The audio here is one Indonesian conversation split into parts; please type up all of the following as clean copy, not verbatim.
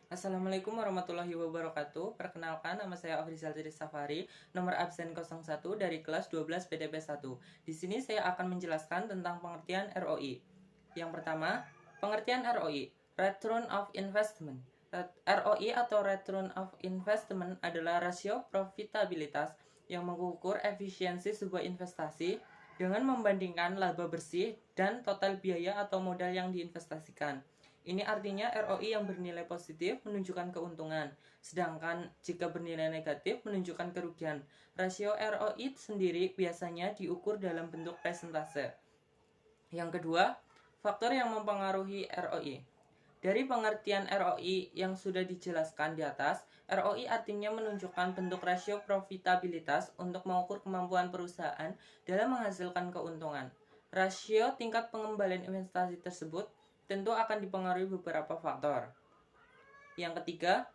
Assalamualaikum warahmatullahi wabarakatuh. Perkenalkan, nama saya Afrizal Jadi Safari, nomor absen 01 dari kelas 12 PDP 1. Di sini saya akan menjelaskan tentang pengertian ROI. Yang pertama, pengertian ROI, Return of Investment. ROI atau Return of Investment adalah rasio profitabilitas yang mengukur efisiensi sebuah investasi dengan membandingkan laba bersih dan total biaya atau modal yang diinvestasikan. Ini artinya ROI yang bernilai positif menunjukkan keuntungan, sedangkan jika bernilai negatif menunjukkan kerugian. Rasio ROI sendiri biasanya diukur dalam bentuk persentase. Yang kedua, faktor yang mempengaruhi ROI. Dari pengertian ROI yang sudah dijelaskan di atas, ROI artinya menunjukkan bentuk rasio profitabilitas untuk mengukur kemampuan perusahaan dalam menghasilkan keuntungan. Rasio tingkat pengembalian investasi tersebut tentu akan dipengaruhi beberapa faktor. Yang ketiga,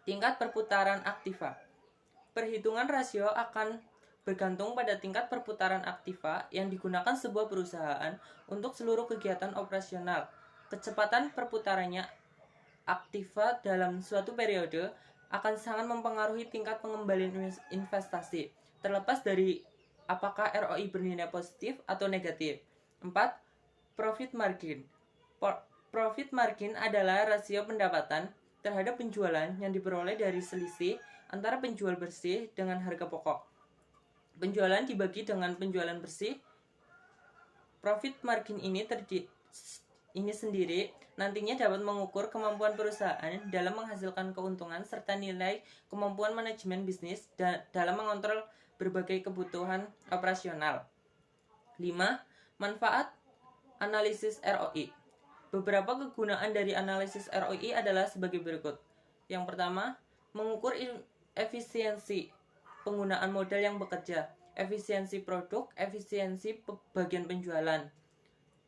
tingkat perputaran aktiva. Perhitungan rasio akan bergantung pada tingkat perputaran aktiva yang digunakan sebuah perusahaan untuk seluruh kegiatan operasional. Kecepatan perputarannya aktiva dalam suatu periode akan sangat mempengaruhi tingkat pengembalian investasi, terlepas dari apakah ROI bernilai positif atau negatif. 4. Profit margin. Profit margin adalah rasio pendapatan terhadap penjualan yang diperoleh dari selisih antara penjual bersih dengan harga pokok. Penjualan dibagi dengan penjualan bersih. Profit margin ini sendiri nantinya dapat mengukur kemampuan perusahaan dalam menghasilkan keuntungan serta nilai kemampuan manajemen bisnis dalam mengontrol berbagai kebutuhan operasional. 5. Manfaat analisis ROI. Beberapa kegunaan dari analisis ROI adalah sebagai berikut. Yang pertama, mengukur efisiensi penggunaan modal yang bekerja, efisiensi produk, efisiensi bagian penjualan.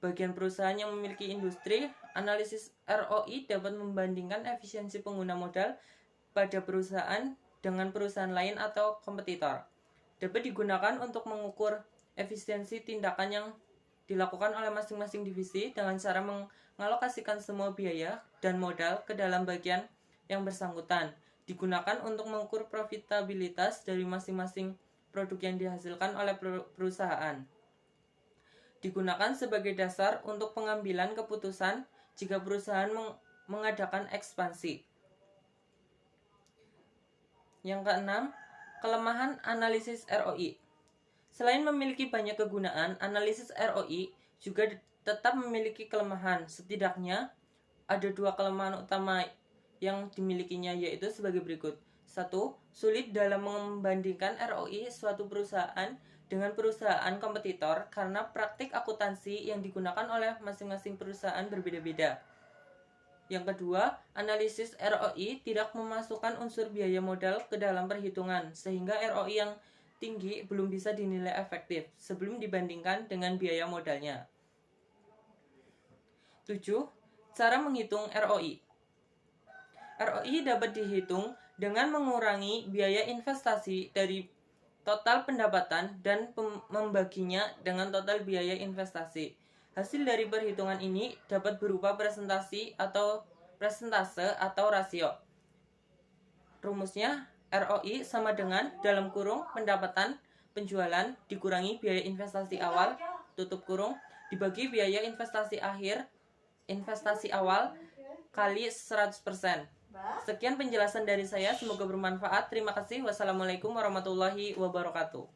Bagian perusahaan yang memiliki industri, analisis ROI dapat membandingkan efisiensi pengguna modal pada perusahaan dengan perusahaan lain atau kompetitor. Dapat digunakan untuk mengukur efisiensi tindakan yang dilakukan oleh masing-masing divisi dengan cara mengalokasikan semua biaya dan modal ke dalam bagian yang bersangkutan. Digunakan untuk mengukur profitabilitas dari masing-masing produk yang dihasilkan oleh perusahaan. Digunakan sebagai dasar untuk pengambilan keputusan jika perusahaan mengadakan ekspansi. Yang keenam, kelemahan analisis ROI. Selain memiliki banyak kegunaan, analisis ROI juga tetap memiliki kelemahan. Setidaknya ada 2 kelemahan utama yang dimilikinya, yaitu sebagai berikut. 1. Sulit dalam membandingkan ROI suatu perusahaan dengan perusahaan kompetitor karena praktik akuntansi yang digunakan oleh masing-masing perusahaan berbeda-beda. Yang kedua, analisis ROI tidak memasukkan unsur biaya modal ke dalam perhitungan, sehingga ROI yang tinggi belum bisa dinilai efektif sebelum dibandingkan dengan biaya modalnya. 7. Cara menghitung ROI. ROI dapat dihitung dengan mengurangi biaya investasi dari total pendapatan dan membaginya dengan total biaya investasi. Hasil dari perhitungan ini dapat berupa presentase atau rasio. Rumusnya, ROI sama dengan dalam kurung pendapatan penjualan dikurangi biaya investasi awal tutup kurung dibagi biaya investasi awal kali 100%. Sekian penjelasan dari saya, semoga bermanfaat. Terima kasih. Wassalamualaikum warahmatullahi wabarakatuh.